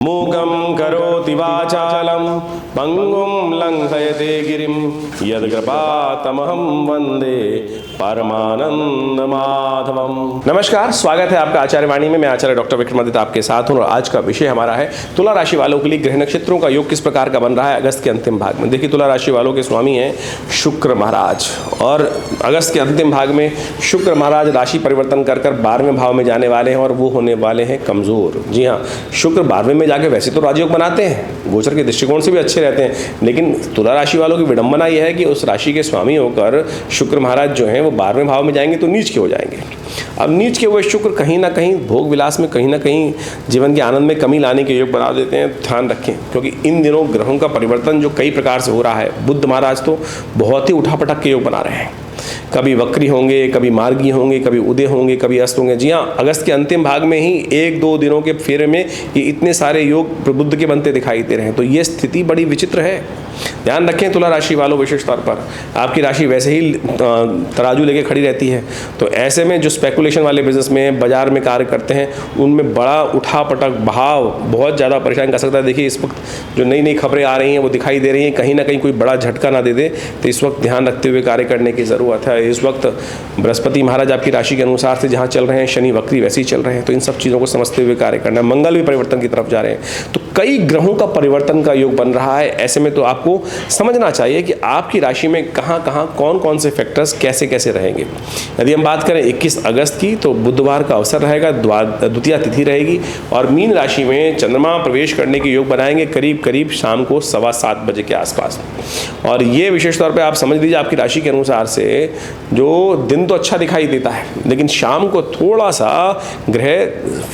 मूकं करोति वाचालं पंगुं लंघयते गिरिं यद्कृपातमहं वंदे परमानंद माधवम। नमस्कार, स्वागत है आपका आचार्य वाणी में। मैं आचार्य डॉक्टर विक्रमादित्य आपके साथ हूँ और आज का विषय हमारा है तुला राशि वालों के लिए ग्रह नक्षत्रों का योग किस प्रकार का बन रहा है अगस्त के अंतिम भाग में। देखिए, तुला राशि वालों के स्वामी हैं शुक्र महाराज और अगस्त के अंतिम भाग में शुक्र महाराज राशि परिवर्तन कर 12वें भाव में जाने वाले हैं और वो होने वाले हैं कमजोर। जी हाँ, शुक्र 12वें में जाके वैसे तो राजयोग बनाते हैं, गोचर के दृष्टिकोण से भी अच्छे रहते हैं, लेकिन तुला राशि वालों की विडंबना यह है कि उस राशि के स्वामी होकर शुक्र महाराज जो हैं वो 12वें भाव में जाएंगे तो नीच के हो जाएंगे। अब नीच के हुए शुक्र कहीं ना कहीं भोग विलास में, कहीं ना कहीं जीवन के आनंद में कमी लाने के योग बना देते हैं। ध्यान रखें, क्योंकि इन दिनों ग्रहों का परिवर्तन जो कई प्रकार से हो रहा है। बुध महाराज तो बहुत ही उठापटक के योग बना रहे हैं, कभी वक्री होंगे, कभी मार्गी होंगे, कभी उदय होंगे, कभी अस्त होंगे। जी हाँ, अगस्त के अंतिम भाग में ही 1-2 दिनों के फेरे में ये इतने सारे योग बुध के बनते दिखाई दे रहे हैं, तो ये स्थिति बड़ी विचित्र है। ध्यान रखें तुला राशि वालों, विशेष तौर पर आपकी राशि वैसे ही तराजू लेके खड़ी रहती है, तो ऐसे में जो स्पेकुलेशन वाले बिजनेस में, बाजार में कार्य करते हैं, उनमें बड़ा उठापटक भाव बहुत ज़्यादा परेशान कर सकता है। देखिए, इस वक्त जो नई नई खबरें आ रही हैं वो दिखाई दे रही हैं, कहीं ना कहीं कोई बड़ा झटका ना दे दे, तो इस वक्त ध्यान रखते हुए कार्य करने की ज़रूरत है। इस वक्त बृहस्पति महाराज आपकी राशि के अनुसार से जहाँ चल रहे हैं, शनि वक्री वैसे ही चल रहे हैं, तो इन सब चीज़ों को समझते हुए कार्य करना है। मंगल भी परिवर्तन की तरफ जा रहे हैं, तो कई ग्रहों का परिवर्तन का योग बन रहा है। ऐसे में तो आपको समझना चाहिए कि आपकी राशि में कहाँ कहाँ कौन कौन से फैक्टर्स कैसे कैसे रहेंगे। यदि हम बात करें 21 अगस्त की, तो बुधवार का अवसर रहेगा, द्वितीया तिथि रहेगी और मीन राशि में चंद्रमा प्रवेश करने के योग बनाएंगे करीब करीब शाम को 7:15 बजे के आसपास। और ये विशेष तौर पे आप समझ लीजिए, आपकी राशि के अनुसार से जो दिन तो अच्छा दिखाई देता है, लेकिन शाम को थोड़ा सा ग्रह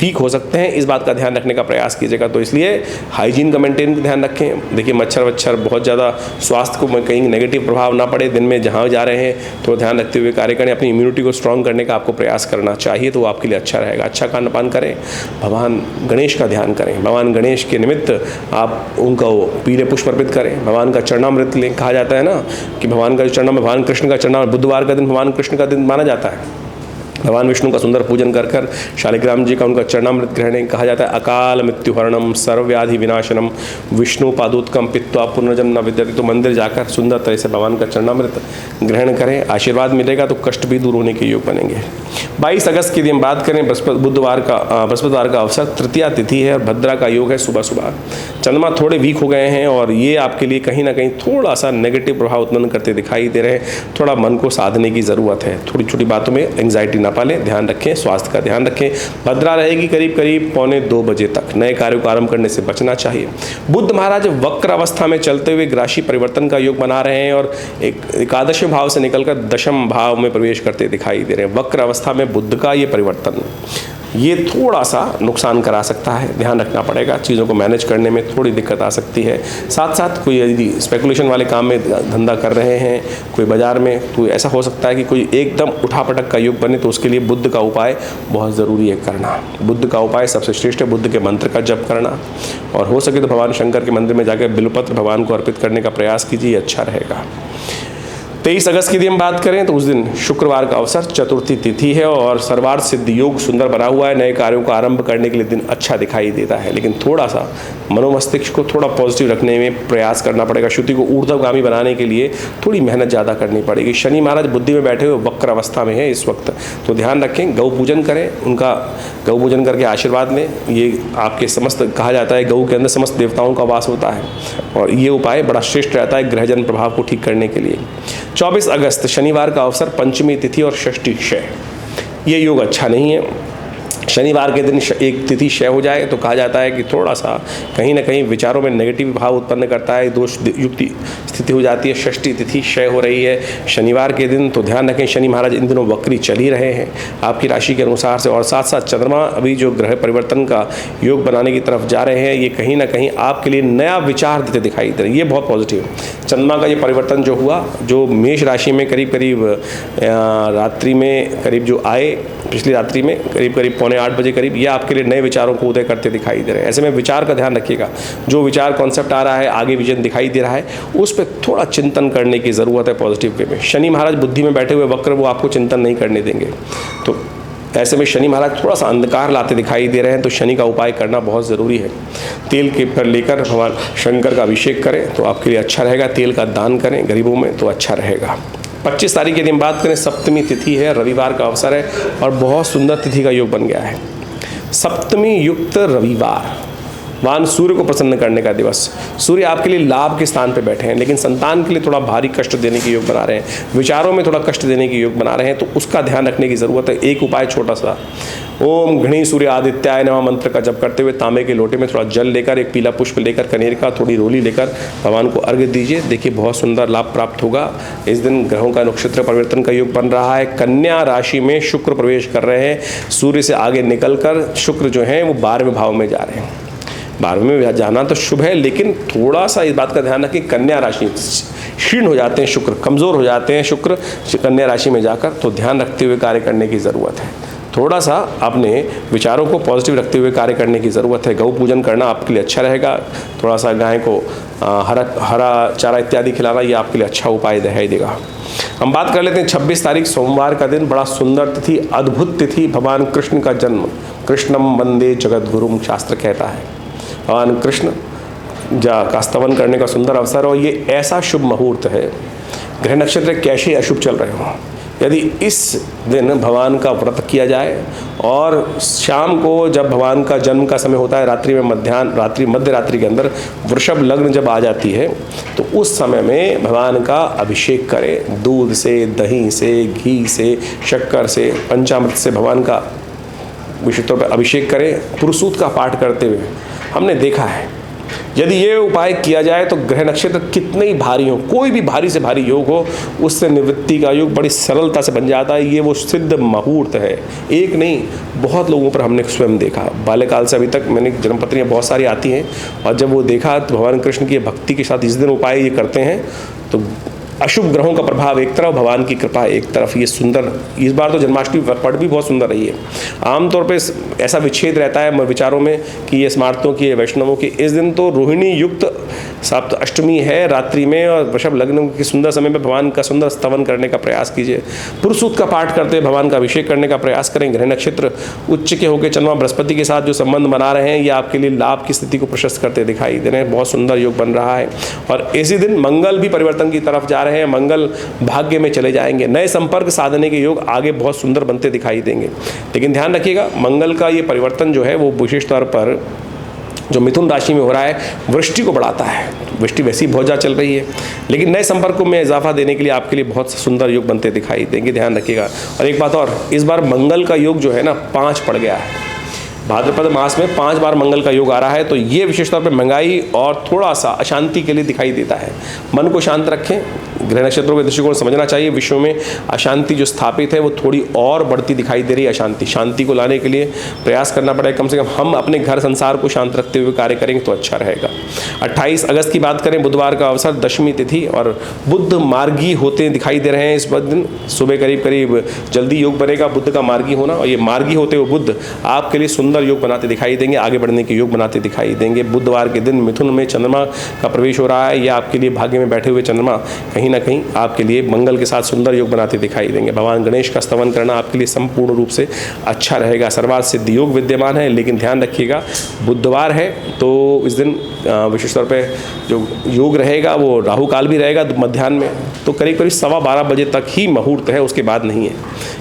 वीक हो सकते हैं, इस बात का ध्यान रखने का प्रयास कीजिएगा। तो इसलिए हाइजीन का मेंटेन का ध्यान रखें। देखिए, मच्छर वच्छर बहुत ज़्यादा स्वास्थ्य को कहीं नेगेटिव प्रभाव ना पड़े, दिन में जहाँ जा रहे हैं तो ध्यान रखते हुए कार्य करें। अपनी इम्यूनिटी को स्ट्रॉन्ग करने का आपको प्रयास करना चाहिए, तो वो आपके लिए अच्छा रहेगा। अच्छा खान पान करें, भगवान गणेश का ध्यान करें, भगवान गणेश के निमित्त आप उनका पीले पुष्प अर्पित करें, भगवान का चरणामृत लें। कहा जाता है ना कि भगवान का चरणामृत, भगवान कृष्ण का चरणामृत, बुधवार का दिन भगवान कृष्ण का दिन माना जाता है। भगवान विष्णु का सुंदर पूजन कर शालिग्राम जी का उनका चरणामृत ग्रहण। कहा जाता है अकाल मृत्युहरणम सर्वव्याधि विनाशनम विष्णु पादोत्कम पित्वा पुनर्जन्म न विद्यते। तो मंदिर जाकर सुंदर तरह से भगवान का चरणामृत ग्रहण करें, आशीर्वाद मिलेगा तो कष्ट भी दूर होने के योग बनेंगे। 22 अगस्त की हम बात करें, बृहस्पतिवार का अवसर, तृतीया तिथि है और भद्रा का योग है सुबह सुबह। चंद्रमा थोड़े वीक हो गए हैं और ये आपके लिए कहीं ना कहीं थोड़ा सा नेगेटिव प्रभाव उत्पन्न करते दिखाई दे रहे हैं। थोड़ा मन को साधने की ज़रूरत है, थोड़ी छोटी बातों में एंग्जाइटी ना पालें, ध्यान रखें, स्वास्थ्य का ध्यान रखें। भद्रा रहेगी करीब करीब 1:45 बजे तक। नए कार्यों को आरंभ करने से बचना चाहिए। बुध महाराज वक्र अवस्था में चलते हुए राशि परिवर्तन का योग बना रहे हैं और एकादशवें भाव से निकलकर दशम भाव में प्रवेश करते दिखाई दे रहे हैं। वक्र अवस्था में बुध का ये परिवर्तन ये थोड़ा सा नुकसान करा सकता है, ध्यान रखना पड़ेगा। चीज़ों को मैनेज करने में थोड़ी दिक्कत आ सकती है। साथ साथ कोई यदि स्पेकुलेशन वाले काम में धंधा कर रहे हैं, कोई बाजार में, तो ऐसा हो सकता है कि कोई एकदम उठापटक का योग बने, तो उसके लिए बुद्ध का उपाय बहुत ज़रूरी है करना। बुद्ध का उपाय सबसे श्रेष्ठ है, बुद्ध के मंत्र का जप करना, और हो सके तो भगवान शंकर के मंदिर में जाकर बिल्वपत्र भगवान को अर्पित करने का प्रयास कीजिए, अच्छा रहेगा। 23 अगस्त की यदि हम बात करें तो उस दिन शुक्रवार का अवसर, चतुर्थी तिथि है और सर्वार्थ सिद्ध योग सुंदर बना हुआ है। नए कार्यों को आरंभ करने के लिए दिन अच्छा दिखाई देता है, लेकिन थोड़ा सा मनोमस्तिष्क को थोड़ा पॉजिटिव रखने में प्रयास करना पड़ेगा। श्रुति को ऊर्ध्वगामी बनाने के लिए थोड़ी मेहनत ज़्यादा करनी पड़ेगी। शनि महाराज बुद्धि में बैठे हुए वक्र अवस्था में है इस वक्त, तो ध्यान रखें, गौ पूजन करें, उनका गौ पूजन करके आशीर्वाद लें। ये आपके समस्त, कहा जाता है गौ के अंदर समस्त देवताओं का वास होता है और ये उपाय बड़ा श्रेष्ठ रहता है ग्रहजन प्रभाव को ठीक करने के लिए। 24 अगस्त शनिवार का अवसर, पंचमी तिथि और षष्ठी क्षय। ये योग अच्छा नहीं है। शनिवार के दिन एक तिथि क्षय हो जाए तो कहा जाता है कि थोड़ा सा कहीं ना कहीं विचारों में नेगेटिव भाव उत्पन्न करता है, दोष युक्ति स्थिति हो जाती है। षष्ठी तिथि क्षय हो रही है शनिवार के दिन, तो ध्यान रखें, शनि महाराज इन दिनों वक्री चल ही रहे हैं आपकी राशि के अनुसार से, और साथ साथ चंद्रमा अभी जो ग्रह परिवर्तन का योग बनाने की तरफ जा रहे हैं, ये कहीं ना कहीं आपके लिए नया विचार देते दिखाई दे रहे हैं। ये बहुत पॉजिटिव है। चंद्रमा का ये परिवर्तन जो हुआ, जो मेष राशि में करीब करीब रात्रि में करीब जो आए, पिछली रात्रि में करीब करीब 7:45 बजे करीब, ये आपके लिए नए विचारों को उदय करते दिखाई दे रहे हैं। ऐसे में विचार का ध्यान रखिएगा, जो विचार कॉन्सेप्ट आ रहा है, आगे विजन दिखाई दे रहा है, उस पर थोड़ा चिंतन करने की ज़रूरत है पॉजिटिव वे में। शनि महाराज बुद्धि में बैठे हुए वक्र, वो आपको चिंतन नहीं करने देंगे, तो ऐसे में शनि महाराज थोड़ा सा अंधकार लाते दिखाई दे रहे हैं, तो शनि का उपाय करना बहुत ज़रूरी है। तेल के पर लेकर भगवान शंकर का अभिषेक करें तो आपके लिए अच्छा रहेगा। तेल का दान करें गरीबों में तो अच्छा रहेगा। 25 तारीख के दिन बात करें, सप्तमी तिथि है, रविवार का अवसर है और बहुत सुंदर तिथि का योग बन गया है। सप्तमी युक्त रविवार, भगवान सूर्य को प्रसन्न करने का दिवस। सूर्य आपके लिए लाभ के स्थान पर बैठे हैं, लेकिन संतान के लिए थोड़ा भारी कष्ट देने के योग बना रहे हैं, विचारों में थोड़ा कष्ट देने के योग बना रहे हैं, तो उसका ध्यान रखने की ज़रूरत है। एक उपाय छोटा सा, ओम घृणी सूर्य आदित्याय नमः मंत्र का जप करते हुए तांबे के लोटे में थोड़ा जल लेकर, एक पीला पुष्प लेकर, कनेर का थोड़ी रोली लेकर भगवान को अर्घ्य दीजिए। देखिए बहुत सुंदर लाभ प्राप्त होगा। इस दिन ग्रहों का नक्षत्र परिवर्तन का योग बन रहा है। कन्या राशि में शुक्र प्रवेश कर रहे हैं। सूर्य से आगे निकलकर शुक्र जो है वो 12वें भाव में जा रहे हैं। 12वें में जाना तो शुभ है, लेकिन थोड़ा सा इस बात का ध्यान रखें, कन्या राशि क्षीण हो जाते हैं शुक्र, कमज़ोर हो जाते हैं शुक्र कन्या राशि में जाकर, तो ध्यान रखते हुए कार्य करने की ज़रूरत है। थोड़ा सा अपने विचारों को पॉजिटिव रखते हुए कार्य करने की ज़रूरत है। गौ पूजन करना आपके लिए अच्छा रहेगा। थोड़ा सा गाय को हरा चारा इत्यादि खिलाना, ये आपके लिए अच्छा उपाय दिखाई देगा। हम बात कर लेते हैं 26 तारीख सोमवार का दिन, बड़ा सुंदर तिथि, अद्भुत तिथि, भगवान कृष्ण का जन्म। कृष्णम वंदे जगत गुरुम शास्त्र कहता है। भगवान कृष्ण का स्तवन करने का सुंदर अवसर, और ये ऐसा शुभ मुहूर्त है, ग्रह नक्षत्र कैसे अशुभ चल रहे हों, यदि इस दिन भगवान का व्रत किया जाए और शाम को जब भगवान का जन्म का समय होता है, रात्रि में मध्य रात्रि के अंदर वृषभ लग्न जब आ जाती है, तो उस समय में भगवान का अभिषेक करें। दूध से, दही से, घी से, शक्कर से, पंचामृत से भगवान का विशुद्ध तौर पर अभिषेक करें, पुरुषसूक्त का पाठ करते हुए। हमने देखा है यदि ये उपाय किया जाए तो ग्रह नक्षत्र कितने ही भारी हो, कोई भी भारी से भारी योग हो, उससे निवृत्ति का योग बड़ी सरलता से बन जाता है। ये वो सिद्ध मुहूर्त है। एक नहीं, बहुत लोगों पर हमने स्वयं देखा। बाल्यकाल से अभी तक मैंने जन्मपत्रियाँ बहुत सारी आती हैं, और जब वो देखा तो भगवान कृष्ण की भक्ति के साथ इस दिन उपाय ये करते हैं, तो अशुभ ग्रहों का प्रभाव एक तरफ, भगवान की कृपा एक तरफ। ये सुंदर, इस बार तो जन्माष्टमी पट भी बहुत सुंदर रही है। आमतौर पे ऐसा विच्छेद रहता है विचारों में कि ये स्मार्तों की, वैष्णवों की। इस दिन तो रोहिणी युक्त सप्त अष्टमी है रात्रि में, और वृषभ लग्न के सुंदर समय में भगवान का सुंदर स्तवन करने का प्रयास कीजिए। पुरुषसूक्त का पाठ करते भगवान का अभिषेक करने का प्रयास करें। ग्रह नक्षत्र उच्च के होकर चंद्रमा बृहस्पति के साथ जो संबंध बना रहे हैं, ये आपके लिए लाभ की स्थिति को प्रशस्त करते दिखाई दे रहे हैं। बहुत सुंदर योग बन रहा है, और इसी दिन मंगल भी परिवर्तन की तरफ जा रहे हैं। मंगल भाग्य में चले जाएंगे। नए संपर्क साधने के योग आगे बहुत सुंदर बनते दिखाई देंगे। लेकिन ध्यान रखिएगा, मंगल का ये परिवर्तन जो है वो विशेष तौर पर जो मिथुन राशि में हो रहा है, वृष्टि को बढ़ाता है। वृष्टि वैसी बहुत ज़्यादा चल रही है, लेकिन नए संपर्कों में इजाफा देने के लिए आपके लिए बहुत सुंदर योग बनते दिखाई देंगे। ध्यान रखिएगा। और एक बात और, इस बार मंगल का योग जो है ना 5 पड़ गया है। भाद्रपद मास में 5 बार मंगल का योग आ रहा है, तो ये विशेष तौर पर महंगाई और थोड़ा सा अशांति के लिए दिखाई देता है। मन को शांत रखें। ग्रह नक्षत्रों के दृष्टिकोण समझना चाहिए। विश्व में अशांति जो स्थापित है वो थोड़ी और बढ़ती दिखाई दे रही है। शांति को लाने के लिए प्रयास करना पड़ेगा। कम से कम हम अपने घर संसार को शांत रखते हुए कार्य करेंगे तो अच्छा रहेगा। 28 अगस्त की बात करें, बुधवार का अवसर, दशमी तिथि, और बुध मार्गी होते दिखाई दे रहे हैं। इस दिन सुबह करीब जल्दी योग बनेगा बुध का मार्गी होना, और ये मार्गी होते हुए बुध आपके लिए सुंदर योग बनाते दिखाई देंगे, आगे बढ़ने के योग बनाते दिखाई देंगे। बुधवार के दिन मिथुन में चंद्रमा का प्रवेश हो रहा है। यह आपके लिए भाग्य में बैठे हुए चंद्रमा कहीं ना कहीं आपके लिए मंगल के साथ सुंदर योग बनाते दिखाई देंगे। भगवान गणेश का स्तवन करना आपके लिए संपूर्ण रूप से अच्छा रहेगा। सर्वार्थ सिद्धि योग विद्यमान है, लेकिन ध्यान रखिएगा बुधवार है तो इस दिन विशेष तौर पे जो योग रहेगा वो राहु काल भी रहेगा मध्याह्न में, तो करीब 12:15 बजे तक ही मुहूर्त है, उसके बाद नहीं है।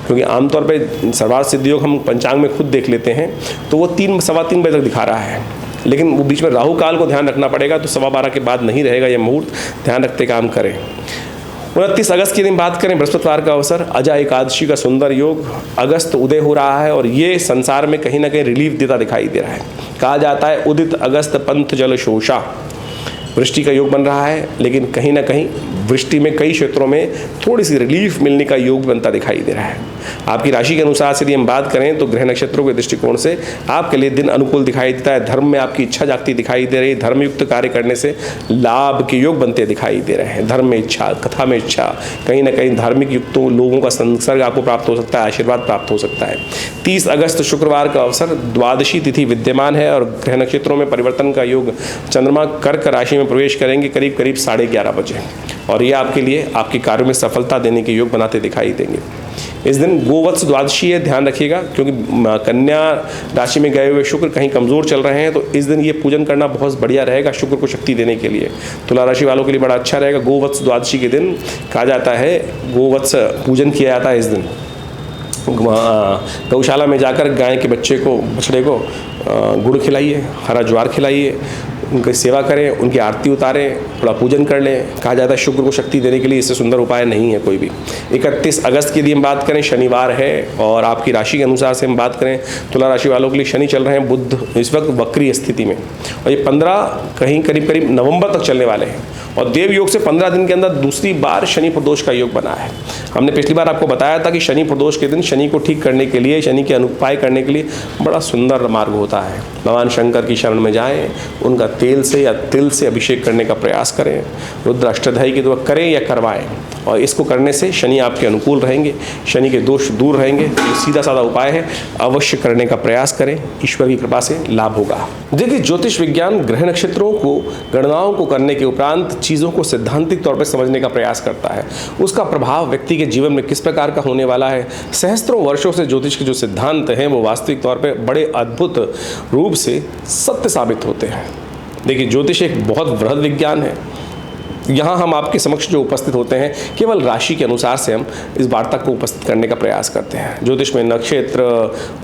क्योंकि आमतौर पे सर्वार्थ सिद्धि योग हम पंचांग में खुद देख लेते हैं तो वो 3-3:15 बजे तक दिखा रहा है, लेकिन वो बीच में राहु काल को ध्यान रखना पड़ेगा, तो 12:15 के बाद नहीं रहेगा ये मुहूर्त। ध्यान रखते काम करें। 29 अगस्त की दिन बात करें, बृहस्पतिवार का अवसर, अजा एकादशी का सुंदर योग, अगस्त उदय हो रहा है, और ये संसार में कहीं ना कहीं रिलीफ देता दिखाई दे रहा है। कहा जाता है उदित अगस्त पंथ जल शोषा, वृष्टि का योग बन रहा है, लेकिन कहीं ना कहीं वृष्टि में कई क्षेत्रों में थोड़ी सी रिलीफ मिलने का योग बनता दिखाई दे रहा है। आपकी राशि के अनुसार से यदि हम बात करें तो ग्रह नक्षत्रों के दृष्टिकोण से आपके लिए दिन अनुकूल दिखाई देता है। धर्म में आपकी इच्छा जागती दिखाई दे रही है। धर्मयुक्त कार्य करने से लाभ के योग बनते दिखाई दे रहे हैं। धर्म में इच्छा, कथा में इच्छा, कहीं ना कहीं धार्मिक युक्तों लोगों का संसर्ग आपको प्राप्त हो सकता है, आशीर्वाद प्राप्त हो सकता है। 30 अगस्त शुक्रवार का अवसर, द्वादशी तिथि विद्यमान है, और ग्रह नक्षत्रों में परिवर्तन का योग, चंद्रमा कर्क राशि में प्रवेश करेंगे करीब 11:30 बजे, और ये आपके लिए आपके कार्यों में सफलता देने के योग बनाते दिखाई देंगे। इस दिन गोवत्स द्वादशी है, ध्यान रखिएगा, क्योंकि कन्या राशि में गए हुए शुक्र कहीं कमज़ोर चल रहे हैं, तो इस दिन ये पूजन करना बहुत बढ़िया रहेगा शुक्र को शक्ति देने के लिए। तुला राशि वालों के लिए बड़ा अच्छा रहेगा। गोवत्स द्वादशी के दिन कहा जाता है गोवत्स पूजन किया जाता है। इस दिन गौशाला में जाकर गाय के बछड़े को गुड़ खिलाइए, हरा ज्वार खिलाइए, उनकी सेवा करें, उनकी आरती उतारें, थोड़ा पूजन कर लें। कहा जाता है शुक्र को शक्ति देने के लिए इससे सुंदर उपाय नहीं है कोई भी। 31 अगस्त की यदि हम बात करें, शनिवार है, और आपकी राशि के अनुसार से हम बात करें, तुला राशि वालों के लिए शनि चल रहे हैं, बुध इस वक्त वक्री स्थिति में, और ये 15 कहीं करीब नवंबर तक चलने वाले हैं। और देव योग से 15 दिन के अंदर दूसरी बार शनि प्रदोष का योग बना है। हमने पिछली बार आपको बताया था कि शनि प्रदोष के दिन शनि को ठीक करने के लिए, शनि के अनुपाय करने के लिए बड़ा सुंदर मार्ग होता है। भगवान शंकर की शरण में जाएं, उनका तेल से या तिल से अभिषेक करने का प्रयास करें, रुद्र अष्टध्यायी के द्वारा करें या करवाएं, और इसको करने से शनि आपके अनुकूल रहेंगे, शनि के दोष दूर रहेंगे। ये सीधा साधा उपाय है, अवश्य करने का प्रयास करें, ईश्वर की कृपा से लाभ होगा। देखिए, ज्योतिष विज्ञान ग्रह नक्षत्रों को गणनाओं को करने के उपरांत चीज़ों को सैद्धांतिक तौर पर समझने का प्रयास करता है। उसका प्रभाव व्यक्ति के जीवन में किस प्रकार का होने वाला है। सहस्त्रों वर्षों से ज्योतिष के जो सिद्धांत हैं वो वास्तविक तौर पर बड़े अद्भुत रूप से सत्य साबित होते हैं। देखिए, ज्योतिष एक बहुत वृहद विज्ञान है। यहाँ हम आपके समक्ष जो उपस्थित होते हैं, केवल राशि के अनुसार से हम इस वार्ता को उपस्थित करने का प्रयास करते हैं। ज्योतिष में नक्षत्र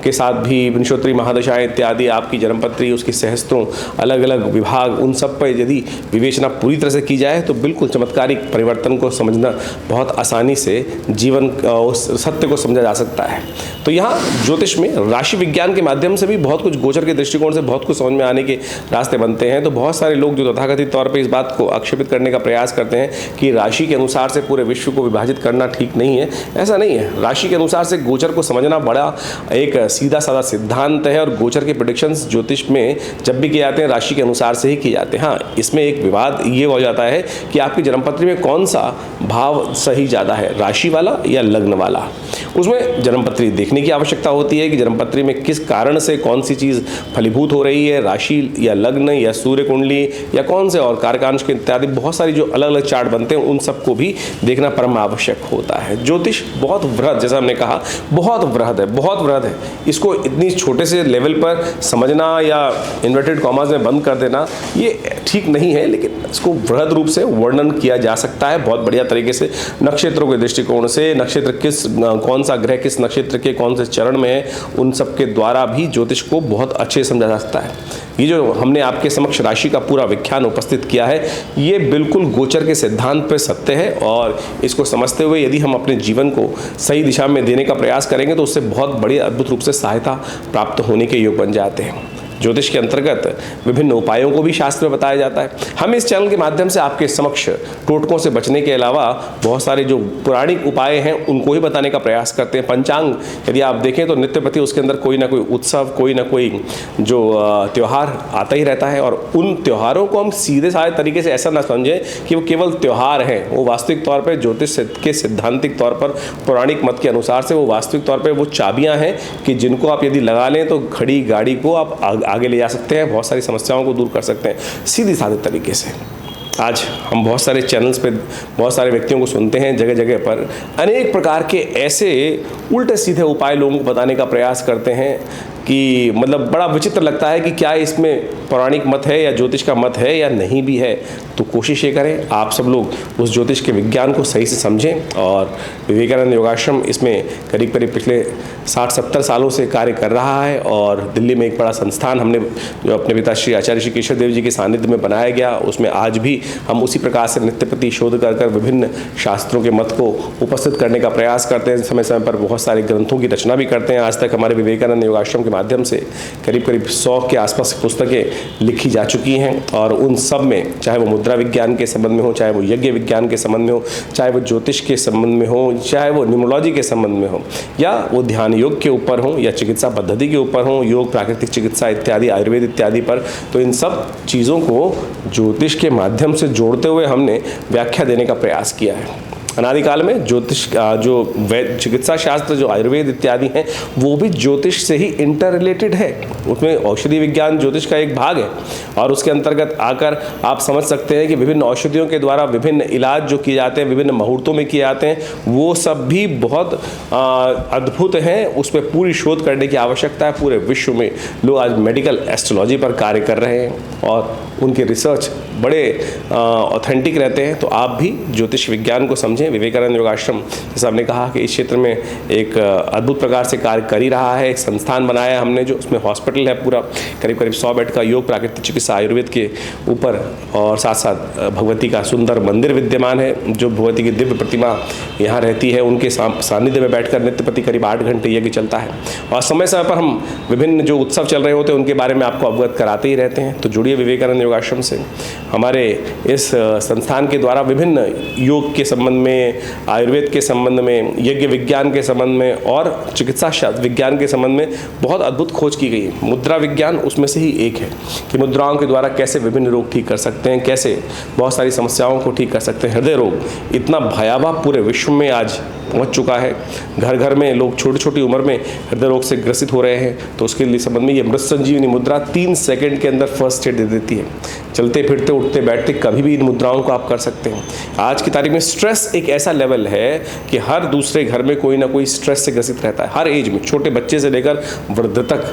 के साथ भी विंशोत्तरी महादशाएं इत्यादि, आपकी जन्मपत्री, उसकी सहस्त्रों अलग अलग विभाग, उन सब पर यदि विवेचना पूरी तरह से की जाए तो बिल्कुल चमत्कारिक परिवर्तन को समझना बहुत आसानी से जीवन उस सत्य को समझा जा सकता है। तो यहाँ ज्योतिष में राशि विज्ञान के माध्यम से भी बहुत कुछ, गोचर के दृष्टिकोण से बहुत कुछ समझ में आने के रास्ते बनते हैं। तो बहुत सारे लोग जो तथाकथित तौर पर इस बात को आक्षेपित करने का प्रयास करते हैं कि राशि के अनुसार से पूरे विश्व को विभाजित करना ठीक नहीं है। ऐसा नहीं है। राशि के अनुसार से गोचर को समझना बड़ा एक सीधा साधा सिद्धांत है, और गोचर के प्रेडिक्शंस ज्योतिष में जब भी किए जाते हैं राशि के अनुसार से ही किए जाते हैं। हाँ, इसमें एक विवाद ये हो जाता है कि आपकी जन्मपत्री में कौन सा भाव सही ज़्यादा है, राशि वाला या लग्न वाला। उसमें जन्मपत्री देखने की आवश्यकता होती है कि जन्मपत्री में किस कारण से कौन सी चीज़ फलीभूत हो रही है, राशि या लग्न या सूर्य कुंडली या कौन से और कारकांश के इत्यादि बहुत सारी जो अलग अलग चार्ट बनते हैं, उन सबको भी देखना परम आवश्यक होता है। ज्योतिष बहुत वृहद, जैसा हमने कहा, बहुत वृहद है, बहुत वृहद है। इसको इतनी छोटे से लेवल पर समझना या इन्वर्टेड कॉमास में बंद कर देना ये ठीक नहीं है, लेकिन इसको वृहद रूप से वर्णन किया जा सकता है बहुत बढ़िया तरीके से। नक्षत्रों के दृष्टिकोण से, नक्षत्र किस, कौन सा ग्रह किस नक्षत्र के कौन से चरण में है, उन सब के द्वारा भी ज्योतिष को बहुत अच्छे से समझा जा सकता है। ये जो हमने आपके समक्ष राशि का पूरा व्याख्यान उपस्थित किया है, ये बिल्कुल गोचर के सिद्धांत पर सत्य है, और इसको समझते हुए यदि हम अपने जीवन को सही दिशा में देने का प्रयास करेंगे तो उससे बहुत बड़ी अद्भुत रूप से सहायता प्राप्त होने के योग बन जाते हैं। ज्योतिष के अंतर्गत विभिन्न उपायों को भी शास्त्र में बताया जाता है। हम इस चैनल के माध्यम से आपके समक्ष टोटकों से बचने के अलावा बहुत सारे जो पौराणिक उपाय हैं उनको ही बताने का प्रयास करते हैं। पंचांग यदि आप देखें तो नित्य प्रति उसके अंदर कोई ना कोई उत्सव, कोई ना कोई जो त्यौहार आता ही रहता है, और उन त्योहारों को हम सीधे साधे तरीके से ऐसा ना समझें कि वो केवल त्यौहार हैं। वो वास्तविक तौर पर ज्योतिष के सिद्धांतिक तौर पर, पौराणिक मत के अनुसार से वो वास्तविक तौर पर वो चाबियाँ हैं कि जिनको आप यदि लगा लें तो घड़ी गाड़ी को आप आगे ले जा सकते हैं, बहुत सारी समस्याओं को दूर कर सकते हैं सीधी साधे तरीके से। आज हम बहुत सारे चैनल्स पे बहुत सारे व्यक्तियों को सुनते हैं, जगह जगह पर अनेक प्रकार के ऐसे उल्टे सीधे उपाय लोगों को बताने का प्रयास करते हैं कि मतलब बड़ा विचित्र लगता है कि क्या इसमें पौराणिक मत है या ज्योतिष का मत है या नहीं भी है। तो कोशिश ये करें आप सब लोग उस ज्योतिष के विज्ञान को सही से समझें, और विवेकानंद योगाश्रम इसमें करीब करीब पिछले 60-70 सालों से कार्य कर रहा है, और दिल्ली में एक बड़ा संस्थान हमने जो अपने पिता श्री आचार्य श्री केशव देव जी के सानिध्य में बनाया गया, उसमें आज भी हम उसी प्रकार से नित्य प्रति शोध कर विभिन्न शास्त्रों के मत को उपस्थित करने का प्रयास करते हैं। समय समय पर बहुत सारे ग्रंथों की रचना भी करते हैं। आज तक हमारे विवेकानंद योगाश्रम के माध्यम से करीब करीब 100 के आसपास पुस्तकें लिखी जा चुकी हैं, और उन सब में चाहे वो मुद्रा विज्ञान के संबंध में हो, चाहे वो यज्ञ विज्ञान के संबंध में हो, चाहे वो ज्योतिष के संबंध में हो, चाहे वो न्यूमरोलॉजी के संबंध में हो, या वो ध्यान योग के ऊपर हो, या चिकित्सा पद्धति के ऊपर हो, योग, प्राकृतिक चिकित्सा इत्यादि, आयुर्वेद इत्यादि पर, तो इन सब चीज़ों को ज्योतिष के माध्यम से जोड़ते हुए हमने व्याख्या देने का प्रयास किया है। अनादिकाल में ज्योतिष जो वैद्य चिकित्सा शास्त्र जो आयुर्वेद इत्यादि हैं वो भी ज्योतिष से ही इंटर रिलेटेड है। उसमें औषधि विज्ञान ज्योतिष का एक भाग है और उसके अंतर्गत आकर आप समझ सकते हैं कि विभिन्न औषधियों के द्वारा विभिन्न इलाज जो किए जाते हैं, विभिन्न मुहूर्तों में किए जाते हैं, वो सब भी बहुत अद्भुत हैं। उस पर पूरी शोध करने की आवश्यकता है। पूरे विश्व में लोग आज मेडिकल एस्ट्रोलॉजी पर कार्य कर रहे हैं और उनके रिसर्च बड़े ऑथेंटिक रहते हैं। तो आप भी ज्योतिष विज्ञान को समझें। विवेकानंद योगाश्रम जैसा हमने कहा कि इस क्षेत्र में एक अद्भुत प्रकार से कार्य कर ही रहा है। एक संस्थान बनाया हमने जो उसमें हॉस्पिटल है पूरा, करीब करीब 100 बेड का, योग प्राकृतिक चिकित्सा आयुर्वेद के ऊपर, और साथ साथ भगवती का सुंदर मंदिर विद्यमान है। जो भगवती की दिव्य प्रतिमा यहाँ रहती है उनके सानिध्य में बैठकर नित्य प्रति करीब 8 घंटे यज्ञ चलता है और समय समय पर हम विभिन्न जो उत्सव चल रहे होते हैं उनके बारे में आपको अवगत कराते ही रहते हैं। तो जुड़िए विवेकानंद योगाश्रम से। हमारे इस संस्थान के द्वारा विभिन्न योग के संबंध में, आयुर्वेद के संबंध में, यज्ञ विज्ञान के संबंध में और चिकित्सा शास्त्र विज्ञान के संबंध में बहुत अद्भुत खोज की गई है। मुद्रा विज्ञान उसमें से ही एक है कि मुद्राओं के द्वारा कैसे विभिन्न रोग ठीक कर सकते हैं, कैसे बहुत सारी समस्याओं को ठीक कर सकते हैं। हृदय रोग इतना भयावह पूरे विश्व में आज पहुंच चुका है। घर घर में लोग छोटी छोटी उम्र में हृदय रोग से ग्रसित हो रहे हैं। तो उसके लिए संबंध में ये मृत संजीवनी मुद्रा 3 सेकंड के अंदर फर्स्ट एड दे देती है। चलते फिरते उठते बैठते कभी भी इन मुद्राओं को आप कर सकते हैं। आज की तारीख में स्ट्रेस एक ऐसा लेवल है कि हर दूसरे घर में कोई ना कोई स्ट्रेस से ग्रसित रहता है। हर एज में, छोटे बच्चे से लेकर वृद्ध तक,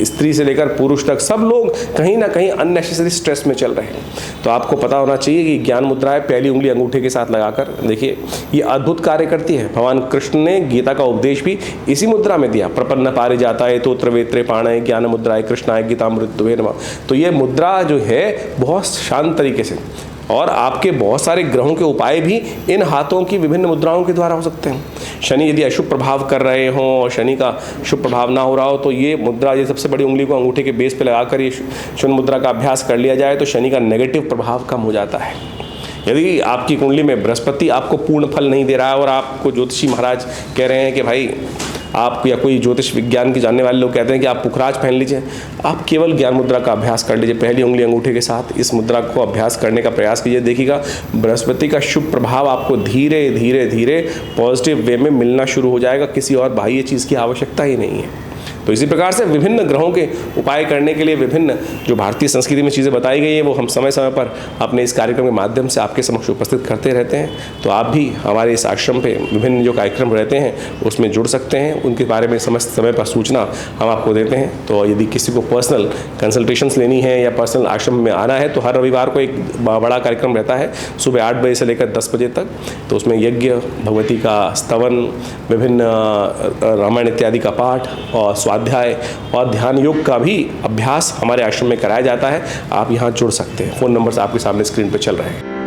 स्त्री से लेकर पुरुष तक, सब लोग कहीं ना कहीं अननेसेसरी स्ट्रेस में चल रहे हैं। तो आपको पता होना चाहिए कि ज्ञान मुद्रा है, पहली उंगली अंगूठे के साथ लगाकर देखिए, ये अद्भुत कार्य करती है। भगवान कृष्ण ने गीता का उपदेश भी इसी मुद्रा में दिया। प्रपन्न पारिजाताय तोत्र वेत्रे पाणय ज्ञान मुद्राय कृष्णाय गीतामृतवे नमः। तो ये मुद्रा जो है बहुत शांत तरीके से, और आपके बहुत सारे ग्रहों के उपाय भी इन हाथों की विभिन्न मुद्राओं के द्वारा हो सकते हैं। शनि यदि अशुभ प्रभाव कर रहे हों और शनि का शुभ प्रभाव ना हो रहा हो तो ये मुद्रा, ये सबसे बड़ी उंगली को अंगूठे के बेस पे लगाकर ये शून्य मुद्रा का अभ्यास कर लिया जाए तो शनि का नेगेटिव प्रभाव कम हो जाता है। यदि आपकी कुंडली में बृहस्पति आपको पूर्ण फल नहीं दे रहा है और आपको ज्योतिषी महाराज कह रहे हैं कि भाई आप, या कोई ज्योतिष विज्ञान के जानने वाले लोग कहते हैं कि आप पुखराज पहन लीजिए, आप केवल ज्ञान मुद्रा का अभ्यास कर लीजिए। पहली उंगली अंगूठे के साथ इस मुद्रा को अभ्यास करने का प्रयास कीजिए। देखिएगा बृहस्पति का शुभ प्रभाव आपको धीरे धीरे धीरे पॉजिटिव वे में मिलना शुरू हो जाएगा। किसी और बाह्य चीज़ की आवश्यकता ही नहीं है। तो इसी प्रकार से विभिन्न ग्रहों के उपाय करने के लिए विभिन्न जो भारतीय संस्कृति में चीज़ें बताई गई हैं वो हम समय समय पर अपने इस कार्यक्रम के माध्यम से आपके समक्ष उपस्थित करते रहते हैं। तो आप भी हमारे इस आश्रम पे विभिन्न जो कार्यक्रम रहते हैं उसमें जुड़ सकते हैं। उनके बारे में समय पर सूचना हम आपको देते हैं। तो यदि किसी को पर्सनल कंसल्टेशंस लेनी है या पर्सनल आश्रम में आना है तो हर रविवार को एक बड़ा कार्यक्रम रहता है सुबह 8 बजे से लेकर 10 बजे तक। तो उसमें यज्ञ, भगवती का स्तवन, विभिन्न रामायण इत्यादि का पाठ और स्वाध्याय और ध्यान योग का भी अभ्यास हमारे आश्रम में कराया जाता है। आप यहाँ जुड़ सकते हैं। फ़ोन नंबर्स आपके सामने स्क्रीन पर चल रहे हैं।